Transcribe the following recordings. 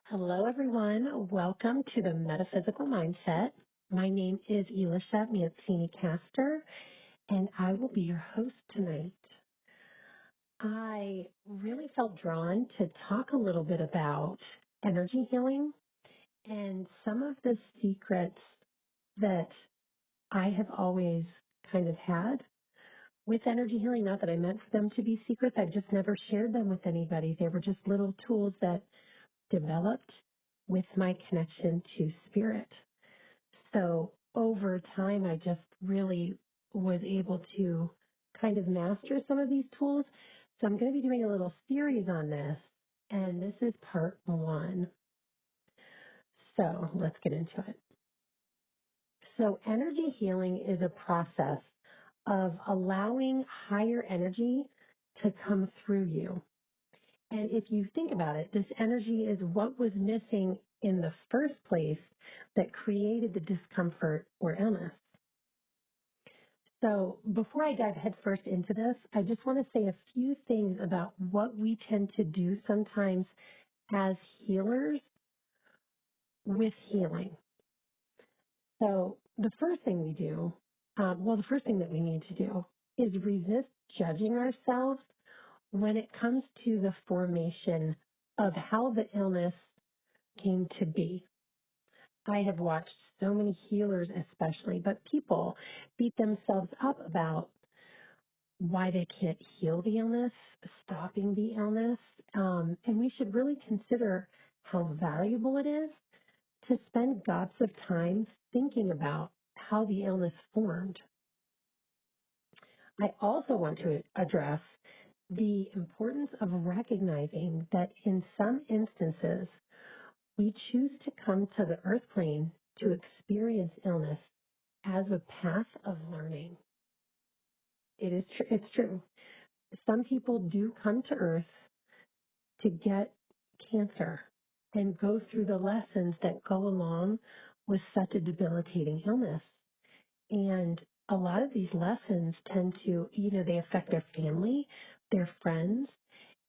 Hello, everyone. Welcome to the Metaphysical Mindset. My name is Elisha Caster, and I will be your host tonight. I really felt drawn to talk a little bit about energy healing and some of the secrets that I have always kind of had with energy healing. Not that I meant for them to be secrets, I've just never shared them with anybody. They were just little tools that developed with my connection to spirit. So over time, I just really was able to kind of master some of these tools. So I'm going to be doing a little series on this, and this is part 1. So let's get into it. So energy healing is a process of allowing higher energy to come through you. And if you think about it, this energy is what was missing in the first place that created the discomfort or illness. So before I dive headfirst into this, I just want to say a few things about what we tend to do sometimes as healers with healing. So the first thing we do, the first thing that we need to do is resist judging ourselves when it comes to the formation of how the illness came to be. I have watched so many healers especially, but people beat themselves up about why they can't heal the illness, stopping the illness. And we should really consider how valuable it is to spend lots of time thinking about how the illness formed. I also want to address the importance of recognizing that in some instances, we choose to come to the earth plane to experience illness as a path of learning. It's true. Some people do come to earth to get cancer and go through the lessons that go along with such a debilitating illness. And a lot of these lessons tend to, they affect their family, their friends,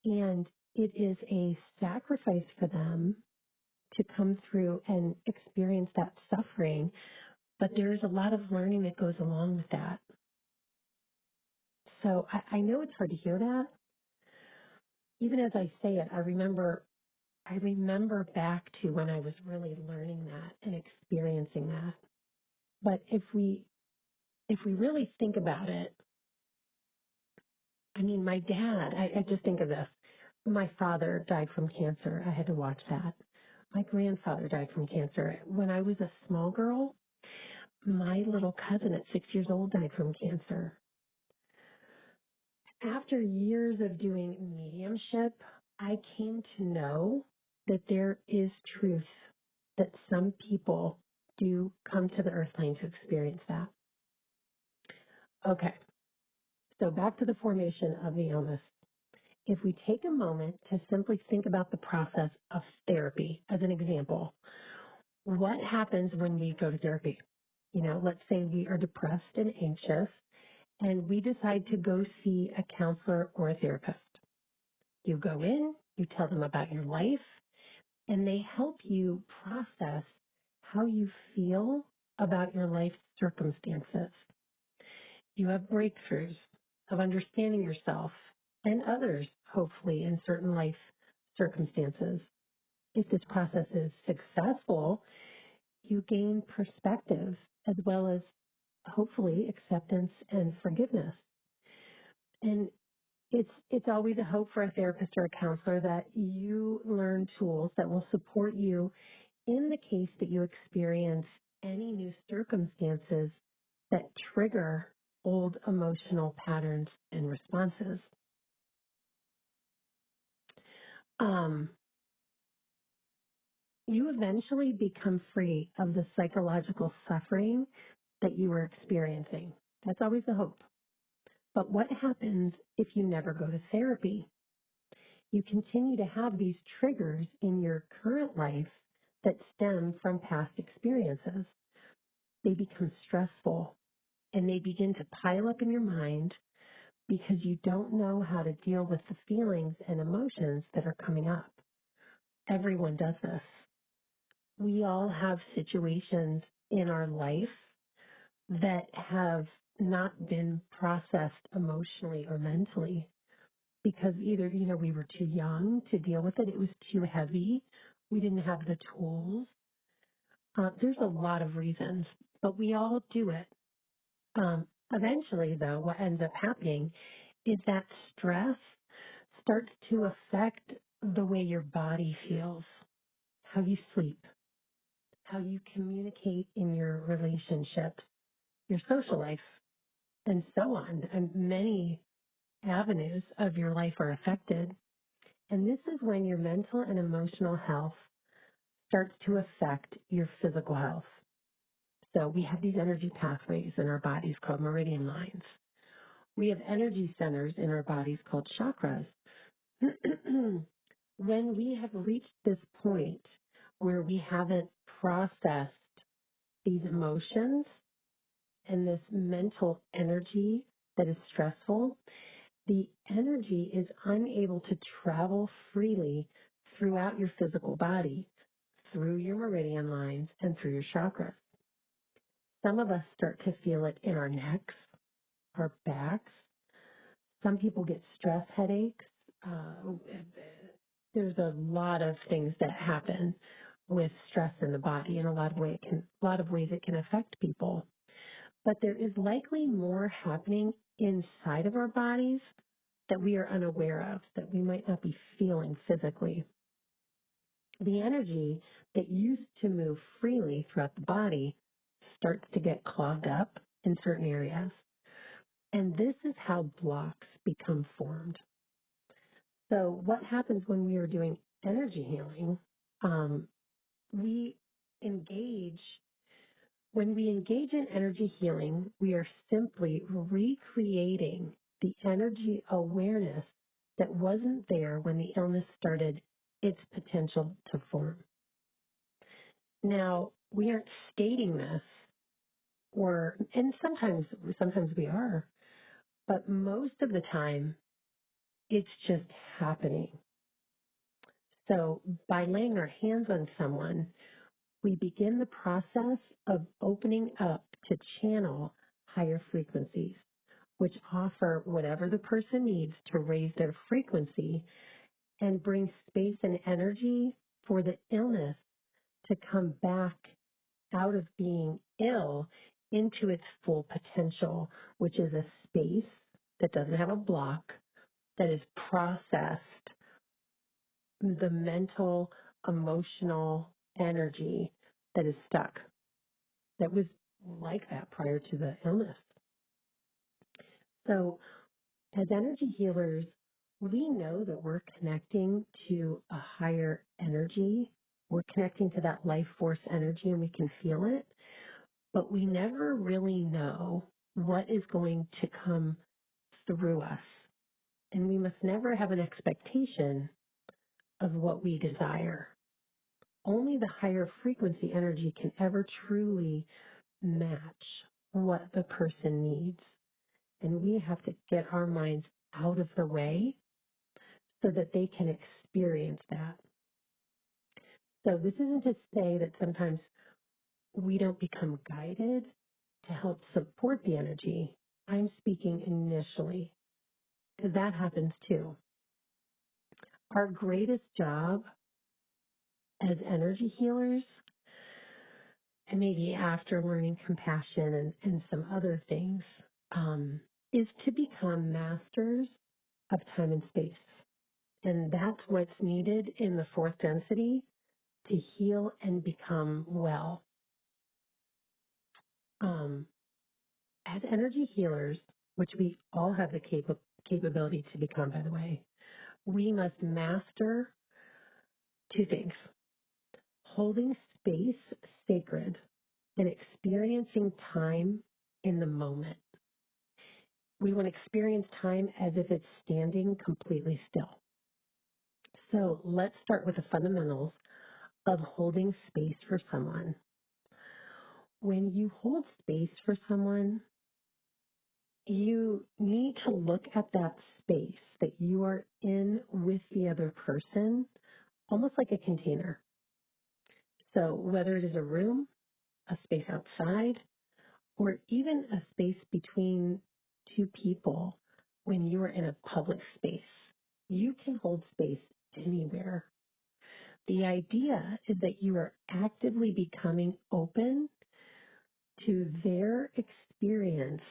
and it is a sacrifice for them to come through and experience that suffering. But there's a lot of learning that goes along with that. So I know it's hard to hear that. Even as I say it, I remember back to when I was really learning that and experiencing that. But if we really think about it, I mean, my dad, I just think of this. My father died from cancer. I had to watch that. My grandfather died from cancer. When I was a small girl, my little cousin at 6 years old died from cancer. After years of doing mediumship, I came to know that there is truth, that some people do come to the earth plane to experience that. Okay, so back to the formation of the illness. If we take a moment to simply think about the process of therapy as an example, what happens when we go to therapy? Let's say we are depressed and anxious, and we decide to go see a counselor or a therapist. You go in, you tell them about your life, and they help you process how you feel about your life circumstances. You have breakthroughs of understanding yourself and others, hopefully, in certain life circumstances. If this process is successful, you gain perspective as well as, hopefully, acceptance and forgiveness. And it's always a hope for a therapist or a counselor that you learn tools that will support you in the case that you experience any new circumstances that trigger old emotional patterns and responses. You eventually become free of the psychological suffering that you were experiencing. That's always the hope. But what happens if you never go to therapy? You continue to have these triggers in your current life that stem from past experiences. They become stressful and they begin to pile up in your mind because you don't know how to deal with the feelings and emotions that are coming up. everyone does this. We all have situations in our life that have not been processed emotionally or mentally because either, we were too young to deal with it. It was too heavy. We didn't have the tools. There's a lot of reasons, but we all do it. Eventually, though, what ends up happening is that stress starts to affect the way your body feels, how you sleep, how you communicate in your relationships, your social life, and so on. And many avenues of your life are affected. And this is when your mental and emotional health starts to affect your physical health. So we have these energy pathways in our bodies called meridian lines. We have energy centers in our bodies called chakras. When we have reached this point where we haven't processed these emotions and this mental energy that is stressful, the energy is unable to travel freely throughout your physical body, through your meridian lines and through your chakras. Some of us start to feel it in our necks, our backs. Some people get stress headaches. There's a lot of things that happen with stress in the body, and a lot of ways it can affect people. But there is likely more happening inside of our bodies that we are unaware of, that we might not be feeling physically. The energy that used to move freely throughout the body starts to get clogged up in certain areas. And this is how blocks become formed. So what happens when we are doing energy healing? When we engage in energy healing, we are simply recreating the energy awareness that wasn't there when the illness started its potential to form. Now, we aren't stating this, and sometimes we are, but most of the time, it's just happening. So by laying our hands on someone, we begin the process of opening up to channel higher frequencies, which offer whatever the person needs to raise their frequency and bring space and energy for the illness to come back out of being ill into its full potential, which is a space that doesn't have a block, that is processed the mental, emotional energy that is stuck, that was like that prior to the illness. So as energy healers, we know that we're connecting to a higher energy. We're connecting to that life force energy and we can feel it, but we never really know what is going to come through us. And we must never have an expectation of what we desire. Only the higher frequency energy can ever truly match what the person needs. And we have to get our minds out of the way so that they can experience that. So this isn't to say that sometimes we don't become guided to help support the energy. I'm speaking initially, because that happens too. Our greatest job as energy healers, and maybe after learning compassion and some other things, is to become masters of time and space. And that's what's needed in the fourth density to heal and become well. As energy healers, which we all have the capability to become, by the way, we must master two things: holding space sacred and experiencing time in the moment. We want to experience time as if it's standing completely still. So let's start with the fundamentals of holding space for someone. When you hold space for someone, you need to look at that space that you are in with the other person almost like a container. So whether it is a room, a space outside, or even a space between two people when you are in a public space, you can hold space anywhere. The idea is that you are actively becoming open to their experience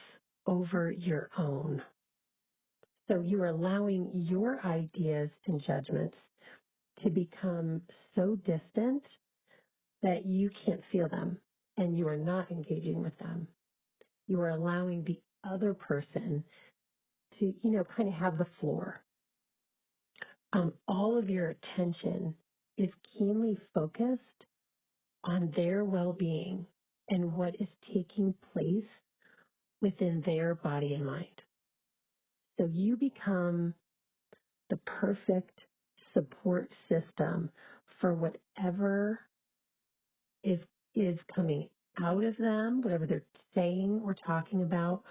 over your own. So you are allowing your ideas and judgments to become so distant that you can't feel them and you are not engaging with them. You are allowing the other person to, kind of have the floor. All of your attention is keenly focused on their well-being and what is taking place within their body and mind. So you become the perfect support system for whatever is coming out of them, whatever they're saying or talking about,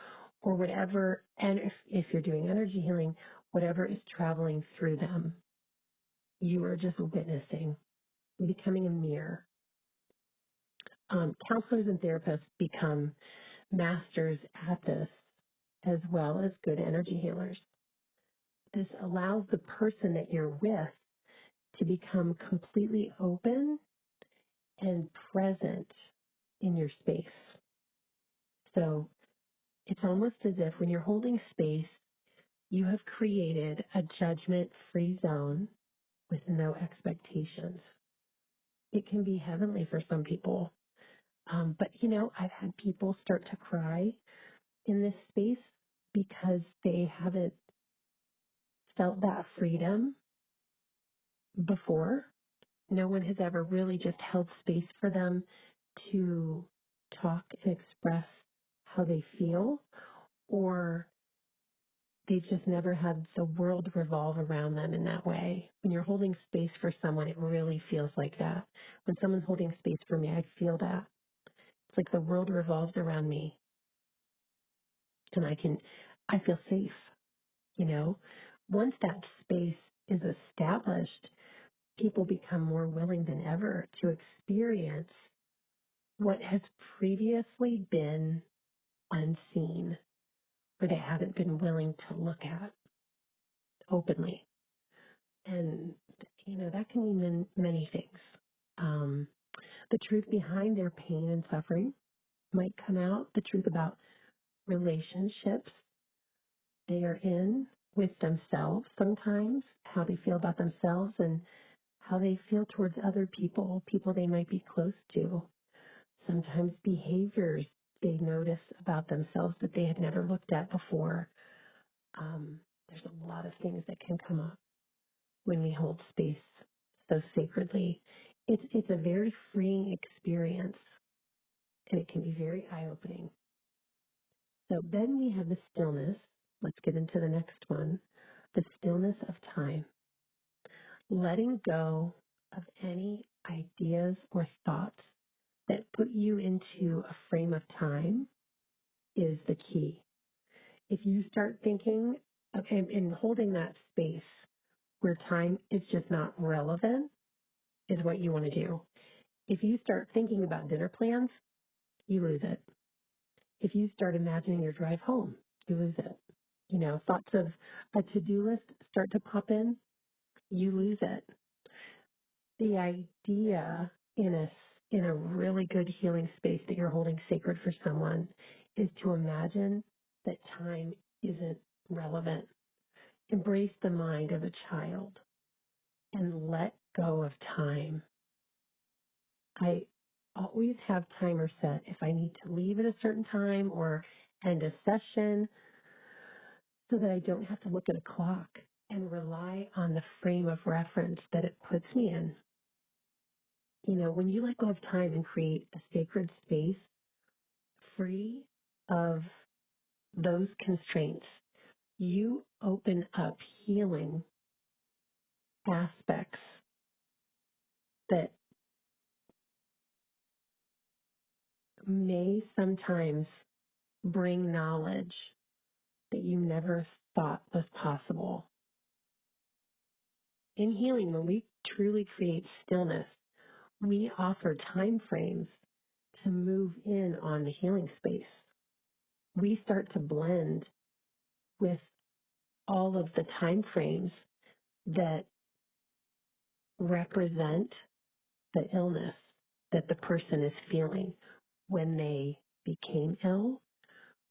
or whatever, and if you're doing energy healing, whatever is traveling through them. You are just witnessing, becoming a mirror. Counselors and therapists become masters at this, as well as good energy healers. This allows the person that you're with to become completely open and present in your space. So it's almost as if when you're holding space, you have created a judgment-free zone with no expectations. It can be heavenly for some people. But, I've had people start to cry in this space because they haven't felt that freedom before. No one has ever really just held space for them to talk and express how they feel, or they've just never had the world revolve around them in that way. When you're holding space for someone, it really feels like that. When someone's holding space for me, I feel that. It's like the world revolves around me. And I feel safe, Once that space is established, people become more willing than ever to experience what has previously been unseen, or they haven't been willing to look at openly. And, that can mean many things. The truth behind their pain and suffering might come out, the truth about relationships they are in with themselves sometimes, how they feel about themselves and how they feel towards other people they might be close to. Sometimes behaviors they notice about themselves that they had never looked at before. There's a lot of things that can come up when we hold space so sacredly. It's a very freeing experience, and it can be very eye-opening. So then we have the stillness. Let's get into the next one. The stillness of time. Letting go of any ideas or thoughts that put you into a frame of time is the key. If you start thinking and holding that space where time is just not relevant is what you want to do. If you start thinking about dinner plans, you lose it. If you start imagining your drive home, you lose it. Thoughts of a to-do list start to pop in, you lose it. The idea in a really good healing space that you're holding sacred for someone is to imagine that time isn't relevant. Embrace the mind of a child and let go of time. I always have timers set. If I need to leave at a certain time or end a session, so that I don't have to look at a clock and rely on the frame of reference that it puts me in. When you let go of time and create a sacred space free of those constraints, you open up healing aspects that may sometimes bring knowledge that you never thought was possible. In healing, when we truly create stillness, we offer time frames to move in on the healing space. We start to blend with all of the time frames that represent the illness that the person is feeling when they became ill,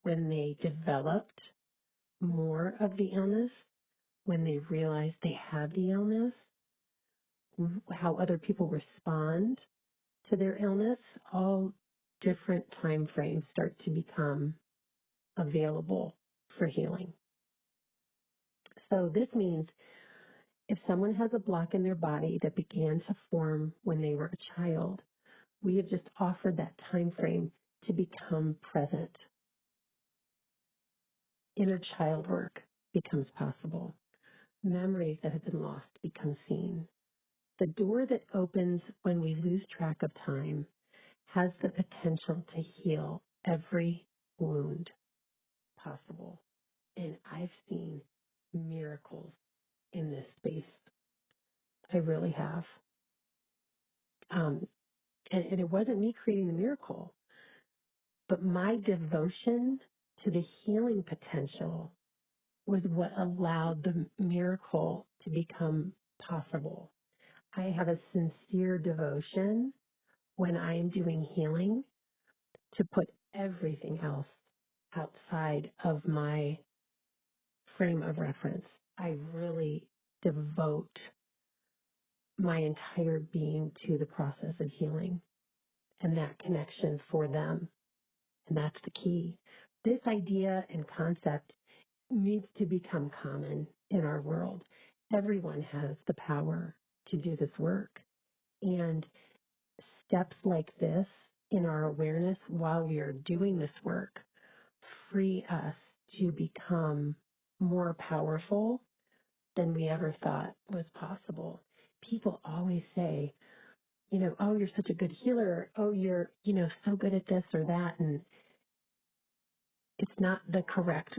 when they developed more of the illness, when they realized they had the illness, how other people respond to their illness. All different time frames start to become available for healing. So this means if someone has a block in their body that began to form when they were a child, we have just offered that time frame to become present. Inner child work becomes possible. Memories that have been lost become seen. The door that opens when we lose track of time has the potential to heal every wound possible. And I've seen miracles in this space. I really have. And it wasn't me creating the miracle, but my devotion to the healing potential was what allowed the miracle to become possible. I have a sincere devotion when I am doing healing to put everything else outside of my frame of reference. I really devote my entire being to the process of healing and that connection for them. And that's the key. This idea and concept needs to become common in our world. Everyone has the power to do this work. And steps like this in our awareness while we are doing this work free us to become more powerful than we ever thought was possible. People always say, oh, you're such a good healer. Oh, you're, so good at this or that. And it's not the correct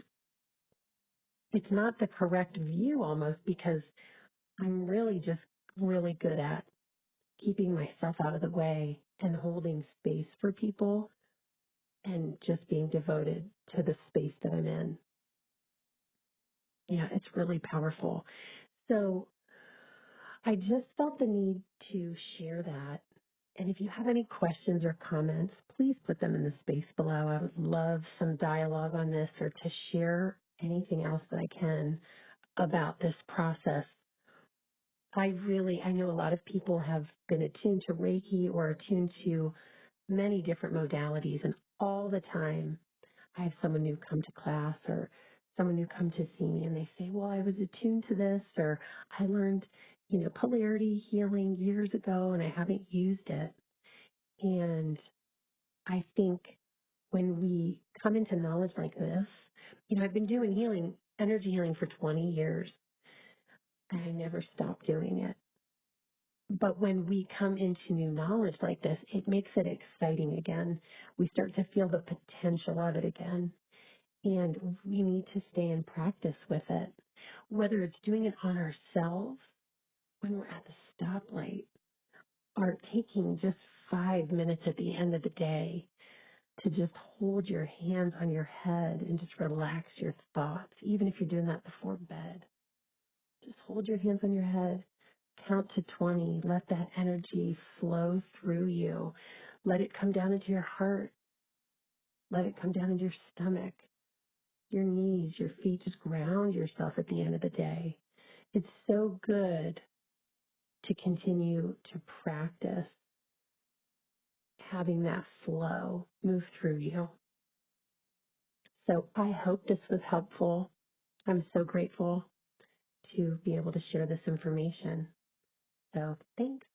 view almost, because I'm really just really good at keeping myself out of the way and holding space for people and just being devoted to the space that I'm in. Yeah, it's really powerful. So I just felt the need to share that. And if you have any questions or comments, please put them in the space below. I would love some dialogue on this, or to share anything else that I can about this process. I know a lot of people have been attuned to Reiki or attuned to many different modalities, and all the time I have someone new come to class or someone new come to see me and they say, well, I was attuned to this, or I learned, polarity healing years ago and I haven't used it. And I think when we come into knowledge like this, I've been doing energy healing for 20 years, and I never stopped doing it. But when we come into new knowledge like this, it makes it exciting again. We start to feel the potential of it again. And we need to stay in practice with it, whether it's doing it on ourselves when we're at the stoplight, or taking just 5 minutes at the end of the day to just hold your hands on your head and just relax your thoughts, even if you're doing that before bed. Just hold your hands on your head, count to 20, let that energy flow through you. Let it come down into your heart. Let it come down into your stomach, your knees, your feet. Just ground yourself at the end of the day. It's so good to continue to practice having that flow move through you. So I hope this was helpful. I'm so grateful to be able to share this information. So thanks.